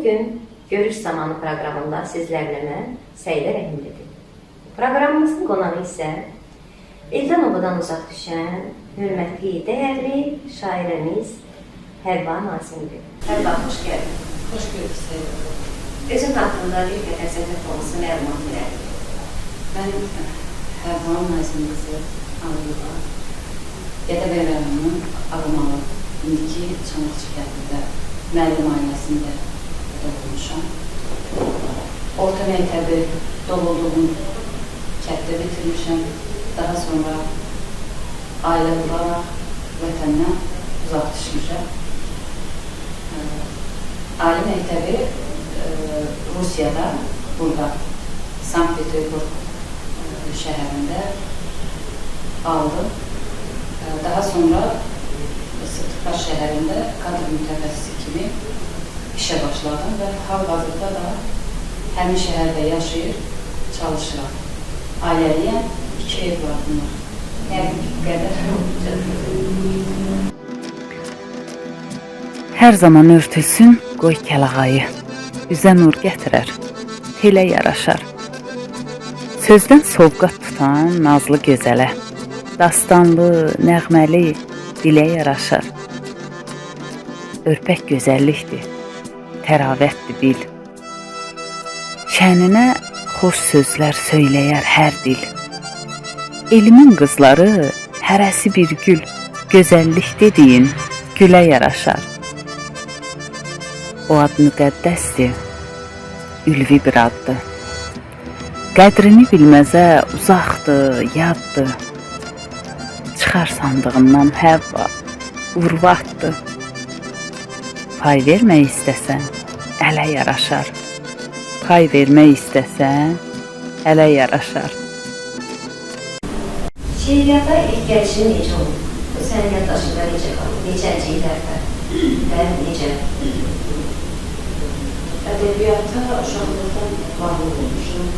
Bugün Görüş Zamanı proqramında sizlərlə mən Səidə Rəhimlidir. Proqramımızın qonağı isə eldən obadan uzaq düşən, hörmətli, dəyərli şairəmiz Həvva Nasimdir. Həvva, xoş gəldin. Xoş gördük Səidə. Özün haqqında bir qədər zəhmət olması məlumat verəlim. Mən Həvva Nasim qızı Anadolu'da Gədəbəy rayonunun Ağmalı, indiki Çanaqçı kəndində müəllim ailəsində doğulmuşam. Orta məktəbi doğulduğum kənddə bitirmişəm. Daha sonra ailə olaraq vətəndən uzaq düşmüşəm. Ali məktəbi Rusiyada, burada Sankt-Peterburg şəhərində aldım. Daha sonra Sırtıqlar şəhərində kadr mütəxəssisi kimi işə başladım və hal-hazırda da həmin şəhərdə yaşayır, çalışıram. Ailəliyəm, 2 evladım var. Yəni bu qədər. Hər zaman örtülsün qoy kəlağayı, üzə nur gətirər, telə yaraşar. Sözdən sovqat tutan nazlı gözələ, dastanlı, nəğməli, dilə yaraşar. Örpək gözəllikdir, təravətdir bil. Şəninə xoş sözlər söyləyər hər dil. Elimin qızları hərəsi bir gül, gözəllik dediyin gülə yaraşar. O ad müqəddəsdir, ülvi bir addır. Qədrini bilməzə uzaqdır, yaddır. Çıxar sandığından Həvva, urvatdır. Pay vermək istəsən, ələ yaraşar. Pay vermək istəsən, ələ yaraşar. Şeiriyyata ilk gəlişin necə oldu? Bu sənin yaddaşında necə qaldı? Necə illərdə və necə? Ədəbiyyata uşaqlıqdan bağlı olmuşum.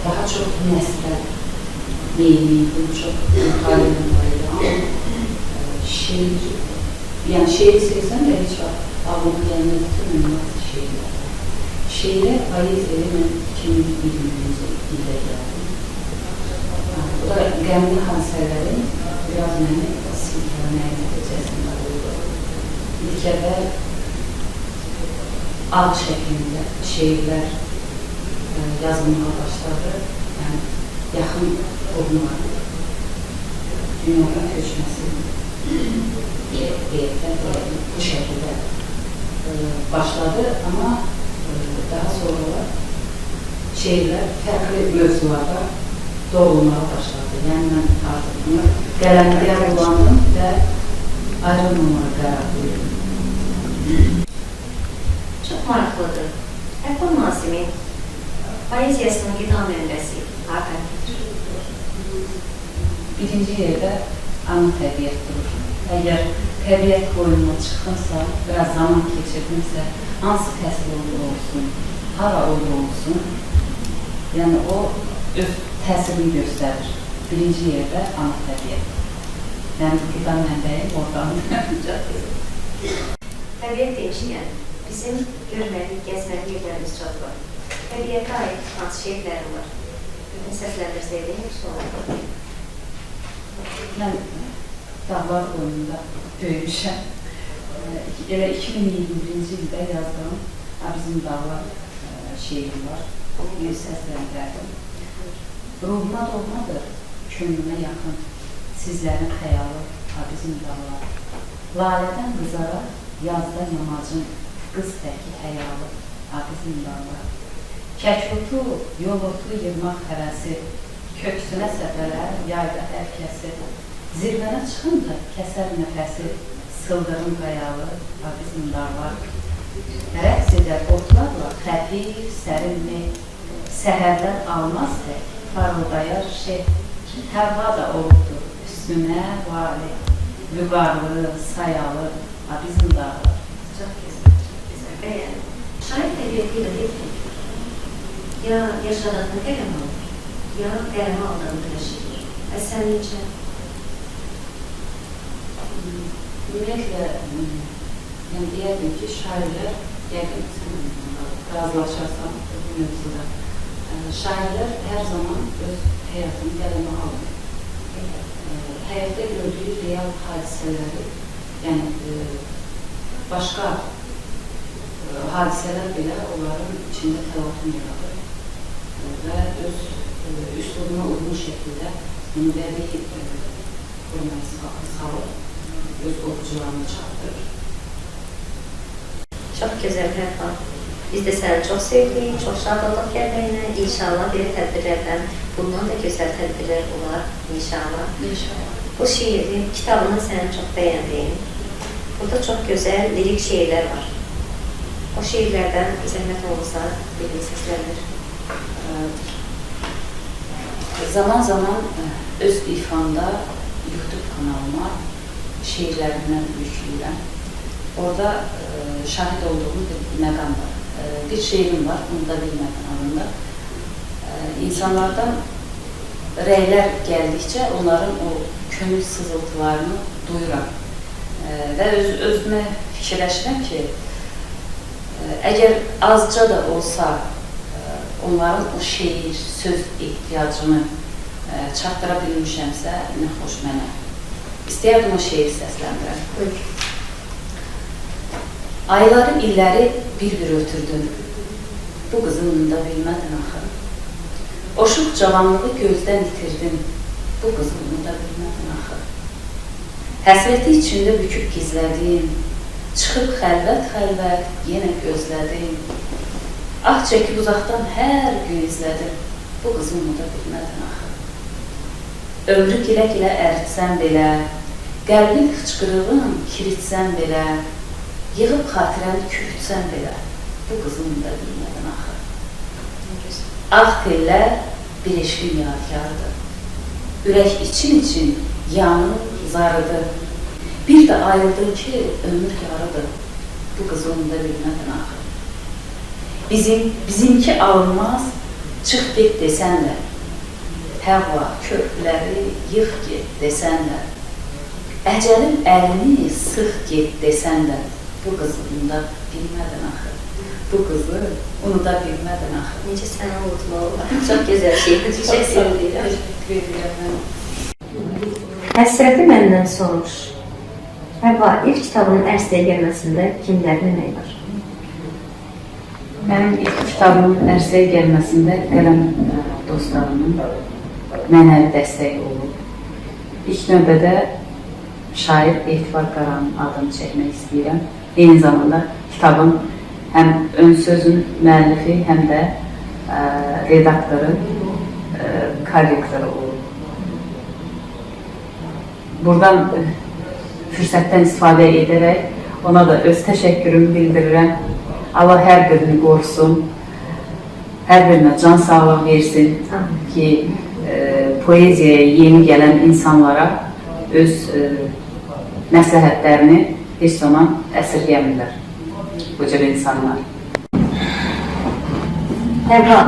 Daha çox nəslə meyilliydim, çox müxalifim var idi. Amma şeir sevsəm də heç vaxt ağlıma gəlməz tutulmaz şeirlər. Şeirə poeziyaya mən 2020-ci ildə gəldim. Bu da qəmli hadisələrin biraz məni silkələməyə nəticəsində oldu. İlk əvvəl ağ şəklində şeirlər yazılmağa başladı. Yəni, yaxın olmalı. Dünyaya köçməsi bu şəkildə başladı. Amma daha sonra şeirlər fərqli mövzularda doğulmağa başladı. Yəni, mən artıq bunu qələmliyə kullandım və ayrılmamağa qərar verdim. Çox maraqlıdır. Həvva Nasimin poeziyasının qida mənbəsi hakimidir. Birinci yerdə ana təbiət durur. Əgər təbiət boyuna çıxınsa, biraz zaman keçirdimsə, hansı təsir olsun, hara olsun, yəni o öz təsirini göstərir. Birinci yerdə ana təbiət. Yəni qida mənbəyi oradandır. Təbiət demişkən, bizim görməli, gəzməli yerlərimiz çox var. Təbiətə aid hansı şeirlərim var? Səsləndirsəydi, hepsi olur. Mən dağlar boyunda böyümüşəm. Elə 2021-ci ildə yazdım. Bizim dağlar şeirim var. Onu səsləndirdim. Ruhuma doğmadır, könlümə yaxın. Sizlərin xəyalı, bizim dağlar. Lalədən qızara, yazda yamacın, qız təki həyalı, bizim dağlar. Kəklutu, yolotu yığmaq həvəsi, köksünə səfərər, yayda hər kəsi. Zirvənə çıxınca kəsər nəfəsi, sıldırım qayalı, bizim dağlar. Rəqs edər otlarla xəfif, sərinli, səhərlər almaz tək, parıldayar şey. Həvva da oldu, üstünə vali, vüqarlı, sayalı, bizim dağlar. Çox güzel, çok güzel. Bəyənim. Şair təbiətiyle deyil. Ya yaşadığını qələm alır, ya qələm aldığını yaşayır. Sən necə? Ümumiyyətlə, yəni deyərdim ki, şairlər yəqin sən razılaşarsan bu mövzuda. Şairlər hər zaman öz həyatını qələmə alır. Həyatda gördüyü real hadisələri, yəni başqa hadisələr belə onların içində təlatüm yaradır və öz üslubuna uyğun şəkildə bunu bədii formaya salır, öz oxucularını çatdırır. Çox gözəl Həvva. Biz də səni çox sevdik, çox şadlıq gəlməyinə. İnşallah belə tədbirlərdən, bundan da gözəl tədbirlər olar inşallah. İnşallah. Bu şiiri, kitabını səni çox bəyəndim. Burada çox gözəl lirik şeirlər var. O şeirlərdən zəhmət olursa birini səsləndir. Zaman öz ifamda YouTube kanalıma şeirlərimdən yükləyirəm. Orada şahid olduğum bir məqam var. Bir şeirim var, bunu da bilmədən adında. İnsanlardan rəylər gəldikcə onların o könül sızıltılarını duyuram. Və özümə fikirləşirəm ki, əgər azca da olsa onların o şeir, söz ehtiyacını çatdıra bilmişəmsə, nə xoş mənə. İstəyərdim o şeiri səsləndirəm. Buyur. Ayları, illəri bir-bir ötürdüm. Bu qızını da bilmədin axı. Oşuq cavanlığı gözdən itirdim. Bu qızını da bilmədin axı. Həsrəti içində büküb gizlədim. Çıxıb xəlvət-xəlvət yenə gözlədim. Ah çəkib uzaqdan hər gün izlədim. Bu qızını da bilmədin axı. Ömrü gilə-gilə əritsən belə, qəlbin hıçqırığın kiritsən belə, yığıb xatirəni kürtsən belə, bu qızını da bilmədin axı. Ağ tellər bir eşqin yadigarıdır. Ürək için yanır, zarıdır. Bir də ayrıdır ki, ömür yarıdır. Bu qızını da bilmədin axı. Bizimki alınmaz, çıx get desən də. Həvva, köprüləri yığ get desən də. Əcəlin əlini sıx get desən də. Bu qızını da bilmədin axı. Bu qızı onu da bilmədin axı. Necə sənə unutma olar. Çox gözəl şeydir. Təşəkkür edirəm. Təşəkkür edirəm. Həsrəti məndən soruş. Həvva, ilk kitabının ərsəyə gəlməsində kimlərin əməyi var? Mənim ilk kitabımın ərsəyə gəlməsində qələm dostlarımın mənəvi dəstəyi olub. İlk növbədə şair Etibar Qaranın adını çəkmək istəyirəm. Eyni zamanda kitabın həm ön sözün müəllifi, həm də redaktoru, korrektoru olub. Buradan fürsətdən istifadə edərək ona da öz təşəkkürümü bildirirəm. Allah hər birini qorusun, hər birinə can sağlıq versin ki, poeziyaya yeni gələn insanlara öz məsləhətlərini heç zaman əsirgəmirlər bu cür insanlar. Həvva,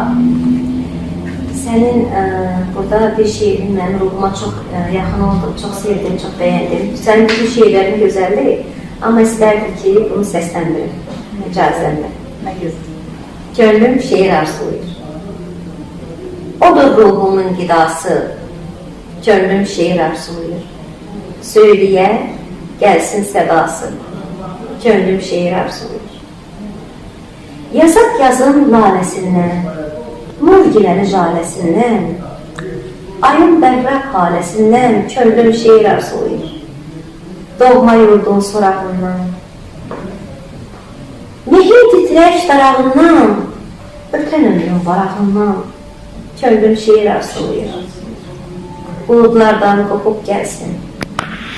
sənin burada bir şeirin mənim ruhuma çox yaxın oldu, çox sevdim, çox bəyəndim. Sənin bütün şeirlərin gözəldir, amma istərdim ki, bunu səsləndirim, icazənlə. Nə gözləyim? Gönlüm şeir arzuluyur. Odur ruhumun qidası, gönlüm şeir arzuluyur. Söyləyə, gəlsin sədası, gönlüm şeir arzuluyur. Yazaq yazın laləsindən, nur giləni jaləsindən, ayın bərraq haləsindən, gönlüm şeir arzuluyur. Doğma yurdun sorağından, mehir titrək darağından, ötən ömrün varağından, gönlüm şeir arzuluyur. Buludlardan qopub gəlsin,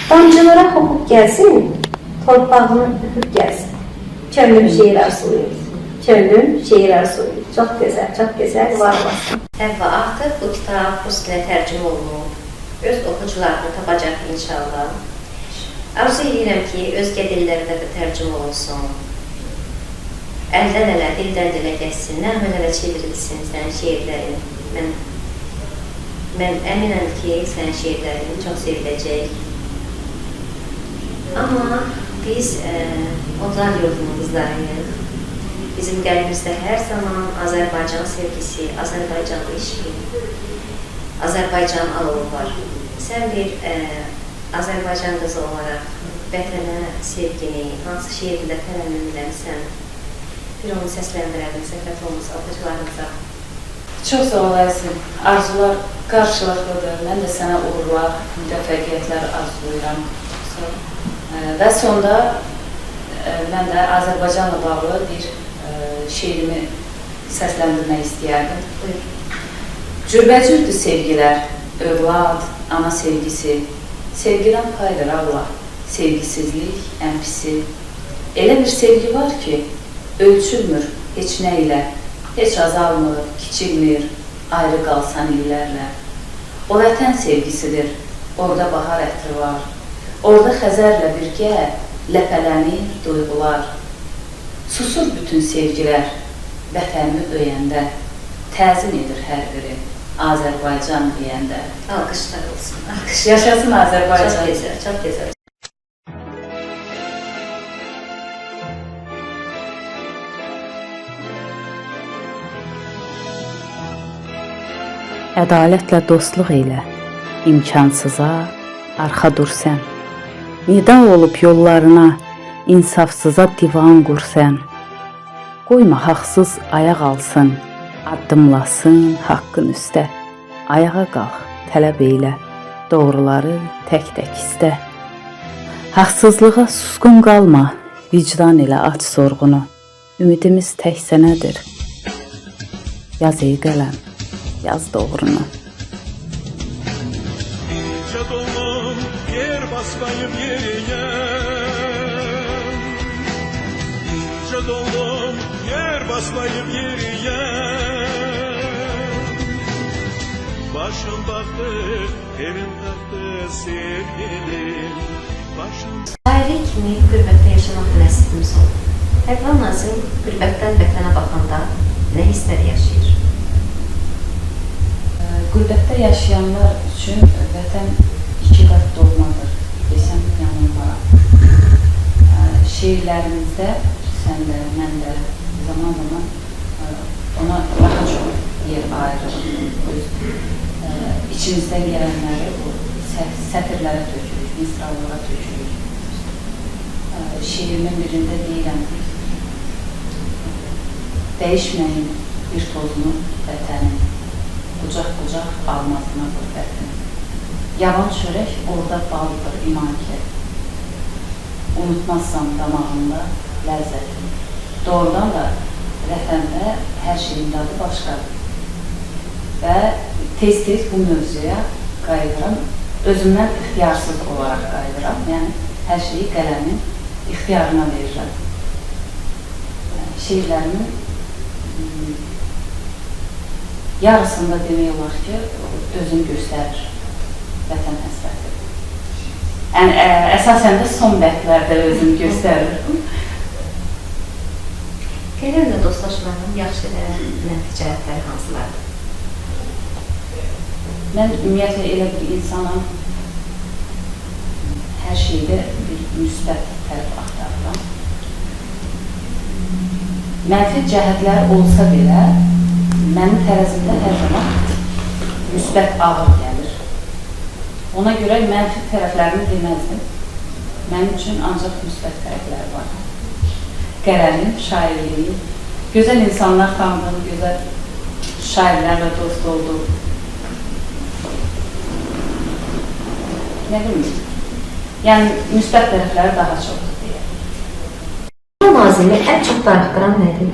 damcılara qopub gəlsin, torpağını öpüb gəlsin, gönlüm şeir arzuluyur. Gönlüm şeir arzuluyur. Çox gözəl, var olasın. Həvva, artıq bu kitab rus dilə tərcümə olunub. Öz oxucularını tapacaq inşallah. Arzu edirəm ki, özgə dillərdə də tərcümə olunsun. Əldən ələ, dildən dilə geçsin, nəğmələrə çevrilsin sənin şeirlərin. Mən əminəm ki, sənin şeirlərin çox seviləcək. Amma biz Odlar yurdunun qızlarıyıq. Bizim qəlbimizdə hər zaman Azərbaycan sevgisi, Azərbaycan eşqi, Azərbaycan alovu var. Sən bir Azərbaycan qızı olaraq vətənə sevgini, hansı şeirdə tərənnümləmsən, bir onu səsləndirərdin, söhbət olmasa oxucularımıza. Çox sağ olasın. Arzular qarşılıqlıdır. Mən də sənə uğurlar, müvəffəqiyyətlər arzulayıram. Və sonda mən də Azərbaycanla bağlı bir şeirimi səsləndirmək istəyərdim. Buyur. Cürbəcürdür sevgilər, övlad, ana sevgisi. Sevgidən paydır Allah, sevgisizlik ən pisi. Elə bir sevgi var ki, ölçülmür heç nə ilə, heç azalmır, kiçilmir, ayrı qalsan illərlə. O vətən sevgisidir, orada bahar ətri var. Orada Xəzərlə birgə ləpələnir duyğular. Susur bütün sevgilər, vətənini öyəndə, təzim edir hər biri, Azərbaycan deyəndə. Alqışlar olsun, alqış. Yaşasın Azərbaycan. Çox gözəl, çox gözəl. Ədalətlə dostluq elə, imkansıza arxa dur sən. Nida olub yollarına, insafsıza divan qur sən. Qoyma haqsız ayaq alsın, addımlasın haqqın üstə. Ayağa qalx, tələb eylə, doğruları tək-tək istə. Haqsızlığa susqun qalma, vicdan ilə aç sorğunu. Ümidimiz tək sənədir. Yaz ey qələm, yaz doğrunu. İnce dolum yer basmayıp yerine, İnce dolum yer basmayıp yerine. Başım baktı, elim taktı sevgilim. Başım Ayrı kimi qürbətdə yaşamaq nəsibimiz oldu. Həqiqən Nazim qürbətdən vətənə baxanda nə hisslər yaşayır? Qürbətdə yaşayanlar üçün vətən iki qat doğmadır desəm yanılmaram. Şeirlərimizdə sən də, mən də zaman-zaman ona daha çox yer ayırırıq. İçimizdən gələnləri sətirlərə tökürük, misralara tökürük. Şeirimin birində deyirəm, dəyişməyin bir tozunu vətənin, qucaq-qucaq almasına qürbətin. Yavan çörək orada baldır iman ki, unutmazsan damağında ləzzətin. Doğrudan da vətəndə hər şeyin dadı başqadır. Və tez-tez bu mövzuya qayıdıram, özümdən ixtiyarsız olaraq qayıdıram, yəni hər şeyi qələmin ixtiyarına verirəm. Şeirlərimin yarısında demək olar ki, özünü göstərir vətən həsrəti. Yəni, əsasən də son bəndlərdə özünü göstərir. Qələmlə dostlaşmanın yaxşı və mənfi cəhətləri hansılardır? Mən ümumiyyətlə elə bir insanam, hər şeydə bir müsbət tərəf axtarıram. Mənfi cəhətlər olsa belə, mənim tərəzimdə hər zaman müsbət ağır gəlir. Ona görə mənfi tərəflərini deməzdim. Mənim üçün ancaq müsbət tərəfləri var. Qələmim, şairliyim, gözəl insanlar tanıdım, gözəl şairlərlə dost oldum. Nə bilmiyim? Yəni, müsbət tərəfləri daha çoxdur deyə. Nazimi ən çox darıxdıran nədir?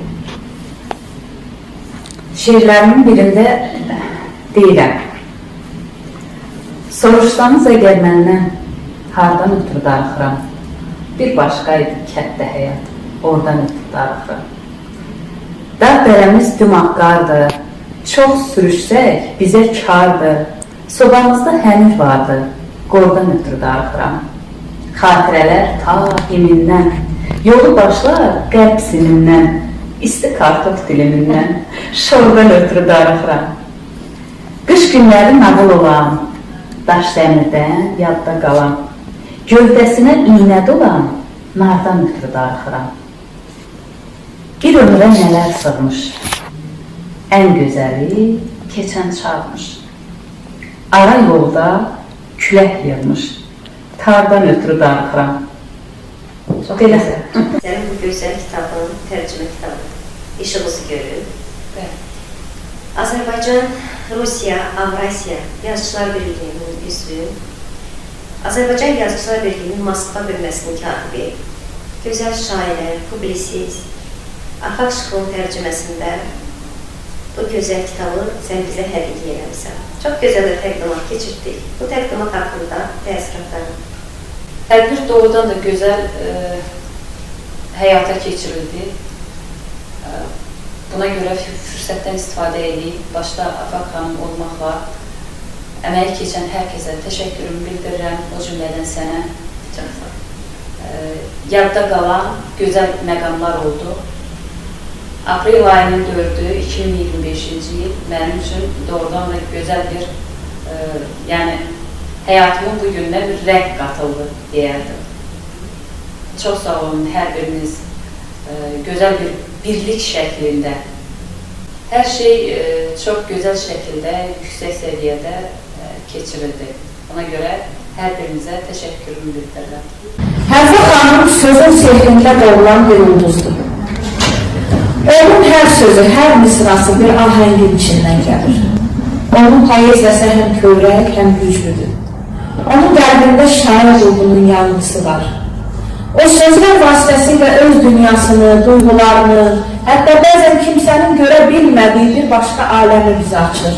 Şeirlərimin birində deyirəm. Soruşsanız əgər məndən hardan ötürü darıxıram? Bir başqaydı kətdə həyat, oradan ötürü darıxıram. Dağ-dərəmiz dümağ qardır, çox sürüşsək bizə kardır. Sobamızda hənir vardı, qordan ötürü darıxıram. Xatirələr ta himindən, yolu başlar qərb sinindən, isti kartof dilimindən, şordan ötürü darıxıram. Qış günləri nağıl olan, daş dəmirdən yadda qalan, gövdəsinə iynə dolan, nardan ötürü darıxıram. Bir ömrə nələr sığmış, ən gözəli keçən çağmış. Ara yolda külək yığmış, tardan ötürü darıxıram. Çox Belə. gözəl. Sənin bu gözəl kitabın tərcümə kitabıdır. İşığınızı görür. Bəli. Azərbaycan, Rusiya, Avrasiya Yazıçılar Birliyinin üzvü, Azərbaycan Yazıçılar Birliyinin Moskva bölməsinin katibi, gözəl şairə, publisist, Afaq Şıxlın tərcüməsində bu gözəl kitabı sən bizə hədiyyə eləmişsən. Çox gözəl bir təqdimat keçirdik. Bu təqdimat haqqında təəssüratlarım. Tədbir doğrudan da gözəl həyata keçirildi. Buna görə fürsətdən istifadə edib, başda Afaq xanım olmaqla əməyi keçən hər kəsə təşəkkürümü bildirirəm, o cümlədən sənə. Çox sağ ol. Yadda qalan gözəl məqamlar oldu. Aprel ayının 4-ü 2025-ci il mənim üçün doğrudan da gözəl bir, yəni həyatımın bu gününə bir rəng qatıldı deyərdim. Çox sağ olun hər biriniz, gözəl bir birlik şəklində. Hər şey çox gözəl şəkildə, yüksək səviyyədə keçirildi. Ona görə hər birinizə təşəkkürümü bildirirəm. Həzrət xanım sözün sehrində doğulan bir ulduzdur. Onun hər sözü, hər misrası bir ahəngin içindən gəlir. Onun poeziyası həm kövrək, həm güclüdür. Onun qəlbində şair ruhunun yanğısı var. O sözlər vasitəsilə öz dünyasını, duyğularını, hətta bəzən kimsənin görə bilmədiyi bir başqa aləmi bizə açır.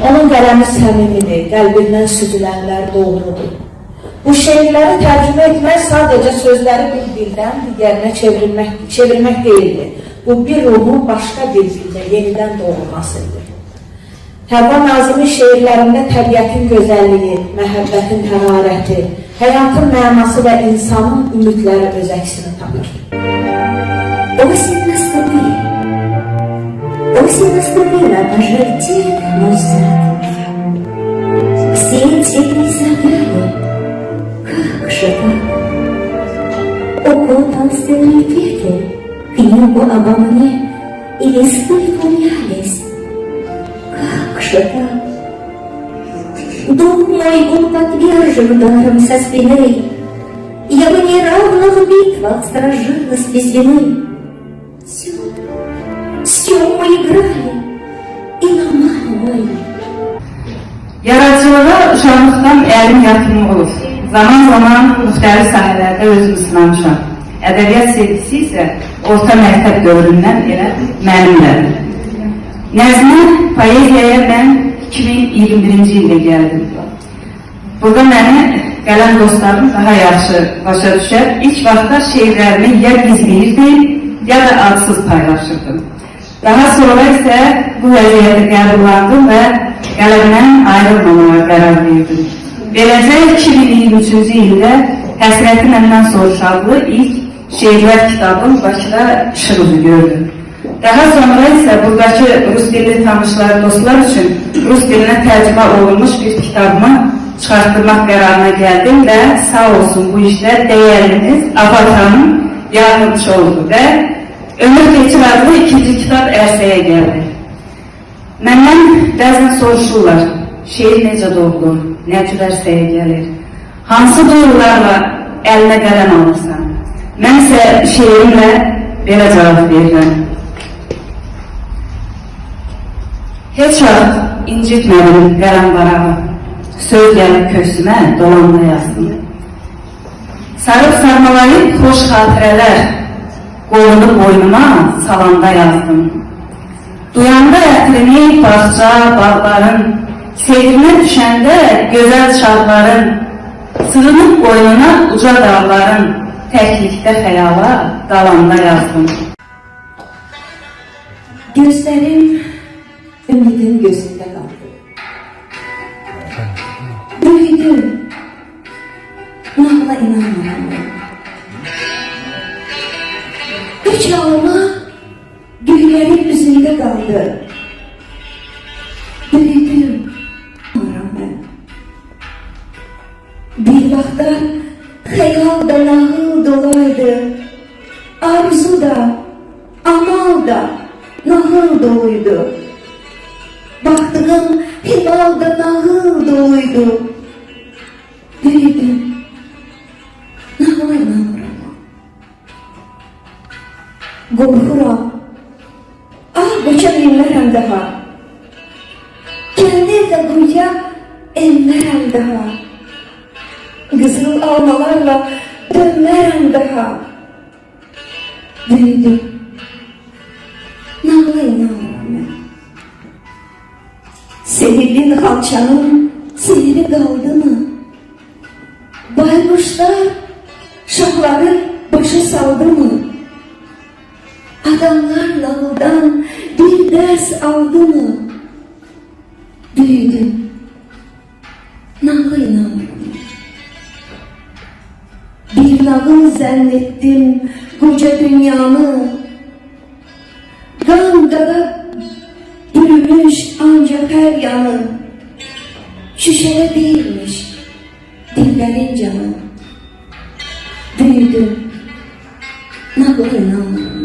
Onun qələmi səmimidir, qəlbindən süzülənlər doğrudur. Bu şeirləri tərcümə etmək sadəcə sözləri bir dildən digərinə çevirmək deyildir. Bu bir ruhun başqa bir dildə yenidən doğulmasıdır. Həvva Nazimi şeirlərində təbiətin gözəlliyi, məhəbbətin hərarəti, həyatın mənası və insanın ümidləri öz əksini tapır. Осень наступила, пожелтел мой сад. Все цветы завяли, как же так? Укутался ветер к небу обо мне, и листы помялись, как же так? Дух мой был подвержен ударом со спины, я бы неравно в битвах сражалась без вины. Все мы играли и ломали мой. Yaradıcılığa uşaqlıqdan əlim yatırım olur. Zaman müxtəlif sahələrdə özümü sınamışam. Ədəbiyyat sevgisi isə orta məktəb dövründən elə mənimlədir. Nəzmə, poeziyaya mən 2021-ci ildə gəldim. Burada məni gələn dostlarım daha yaxşı başa düşər. İlk vaxtda şeirlərimi ya gizləyirdim, ya da adsız paylaşırdım. Daha sonra isə bu vəziyyəti qəbullandım və qələmdən ayrılmamağa qərar verdim. Beləcə 2023-cü ildə Həsrəti məndən soruşadlı ilk şeirlər kitabım Bakıda işığını gördü. Daha sonra isə buradakı rus dilli tanışlar, dostlar üçün rus dilinə tərcümə olunmuş bir kitabımı çıxartdırmaq qərarına gəldim və sağ olsun bu işdə dəyərlimiz Afaq xanım yardımcı oldu və Ömür Keçir adlı ikinci kitab ərsəyə gəldi. Məndən bəzən soruşurlar, şeir necə doğulur, nə cür ərsəyə gəlir, hansı duyğularla əlinə qələm alırsan? Mən isə şeirimlə belə cavab verirəm. Heç vaxt incitmədim qələm varağı, söz gəlib köksümə dolanda yazdım. Sarıb sarmalayıb xoş xatirələr, qolunu boynuma salanda yazdım. Duyanda ətrini bağça, bağların, seyrinə düşəndə gözəl çağların, sığınıb boynuna uca dağların, təklikdə xəyala dalanda yazdım. Gözlerim ümidin gözünde kaldı. Büyüdüm, nağla inanmadım. Üç alma güllerin yüzünde kaldı. Büyüdüm, rağmen. Bir vakta hayal da nağıl dolaydı. Arzu da, ama duydu. Büyüdüm. Nağla inanmıram. Qorxuram. Ah, qaça bilmərəm daha. Gəlir də quyuya enmərəm daha. Qızıl almalarla dönmərəm daha. Büyüdüm. Nağla inanmıram mən. Sehirli xalçanın sehri qaldı mı? Baykuşlar şahları başa saldı mı? Adamlar laldan bir ders aldı mı? Büyüdüm. Nağla inanmıram. Bir nağıl zannettim koca dünyanı. Qan qara bürümüş ancak her yanı. Şişede değilmiş dillerin canı. Büyüdüm. Nağla inanmıram.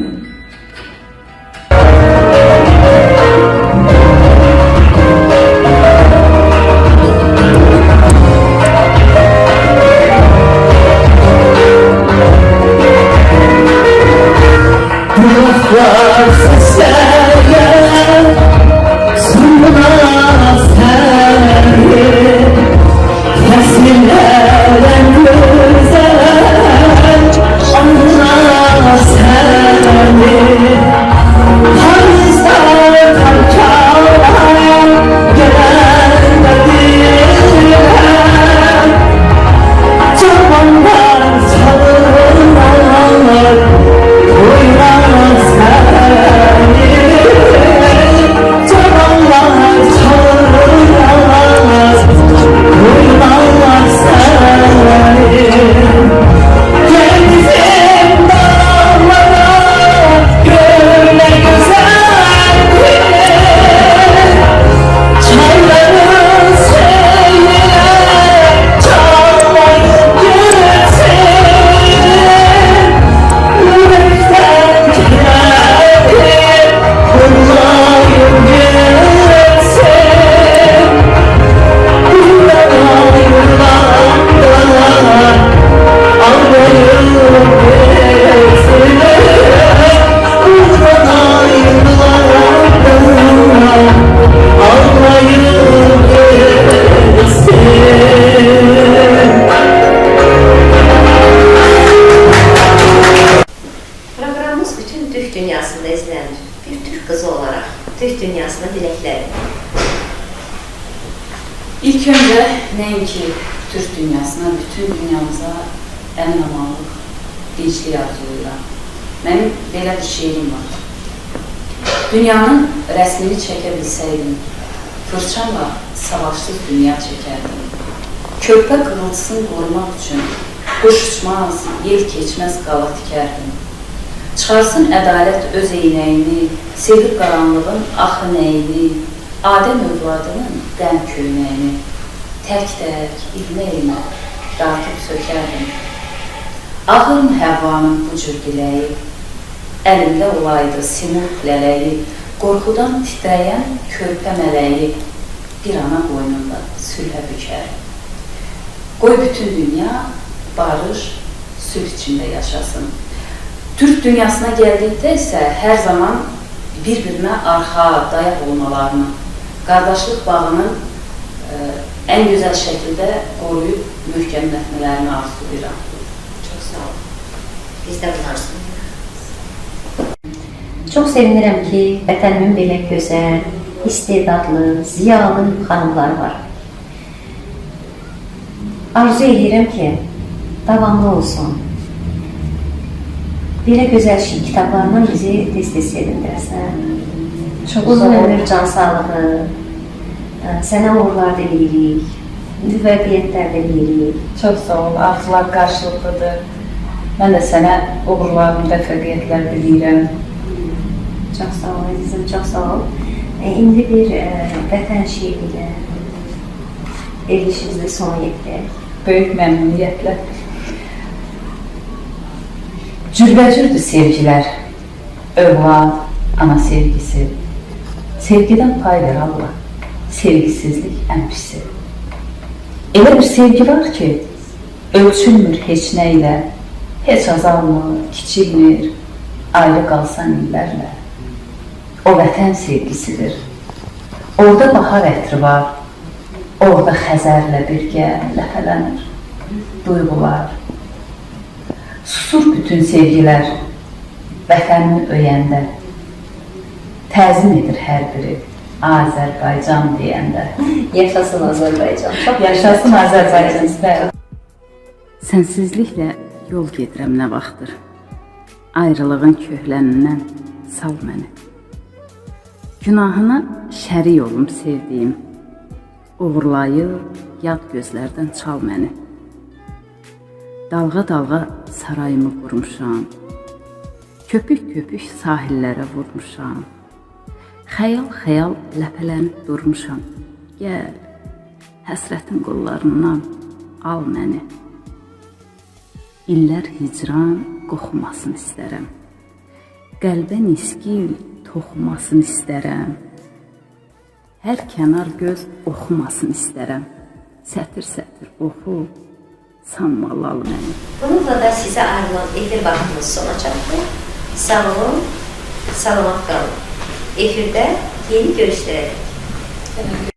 Programımız bütün Türk dünyasında izlenir. Bir Türk kızı olarak Türk dünyasına dileklerim. İlk önce nəinki Türk dünyasına, bütün dünyamıza əmin-amanlıq, dinclik arzulayıram. Mənim belə bir şeirim var. Dünyanın rəsmini çəkə bilsəydim, fırçanla savaşsız dünya çəkərdim. Körpə qırılsın qorumaq üçün, quş uçmaz, yel keçməz qala tikərdim. Çıxarsın ədalət öz eynəyini, sevir qaranlığın axı nəyini, Adəm övladının qəm köynəyini, tək-tək, ilmə-ilmə dartıb sökərdim. Ağın Həvvanın bu cür diləyi, əlimdə olaydı simurq lələyi, qorxudan titrəyən körpə mələyi, bir ana boynunda sülhə bükər. Qoy bütün dünya barış, sülh içində yaşasın. Türk dünyasına gəldikdə isə hər zaman bir-birinə arxa, dayaq olmalarını, qardaşlıq bağının ən gözəl şəkildə qoruyub möhkəmlətmələrini arzulayıram. Çok sağ olun. Biz de bunlarsınız. Çok sevinirəm ki, vətənimin belə gözəl, istedadlı, ziyalı xanımlar var. Arzu edirəm ki, davamlı olsun. Belə gözəl kitablarından bizi tez-tez sevindirəsən. Çok Uzun ömür, can sağlığı, sənə uğurlar diliyirik, müvəffəqiyyətlər diliyirik. Çok sağ ol. Arzular qarşılıqlıdır. Mən də sənə uğurlar, müvəffəqiyyətlər diləyirəm. Çox sağ ol, əzizim, çox sağ ol. İndi bir vətən şeiri ilə verilişimizdə sona yetirək. Böyük məmnuniyyətlə. Cürbəcürdür sevgilər, övlad, ana sevgisi. Sevgidən pay ver Allah, sevgisizlik ən pisi. Elə bir sevgi var ki, ölçülmür heç nə ilə, heç azalmır, kiçilmir, ayrı qalsan illərlə. O vətən sevgisidir. Orada bahar ətri var, orada Xəzərlə birgə ləpələnir duyğular. Susur bütün sevgilər vətənini öyəndə, təzim edir hər biri Azərbaycan deyəndə. Yaşasın Azərbaycan. Çox Yaşasın Azərbaycan. Sənsizliklə yol gedirəm nə vaxtdır. Ayrılığın köhlənindən sal məni. Günahına şərik olum sevdiyim. Uğurlayıb yad gözlərdən çal məni. Dalğa-dalğa sarayımı qurmuşam. Köpük-köpük sahillərə vurmuşam. Xəyal-xəyal ləpələnib durmuşam. Gəl, həsrətin qollarından al məni. İllər hicran qoxumasını istərəm. Qəlbə niskil toxumasını istərəm. Hər kənar göz oxumasını istərəm. Sətir-sətir oxu, sanmalı al məni. Bununla da sizə ayrılan efir vaxtımız sona çatdı. Sağ olun, salamat qalın. Efirdə yeni görüşlərə.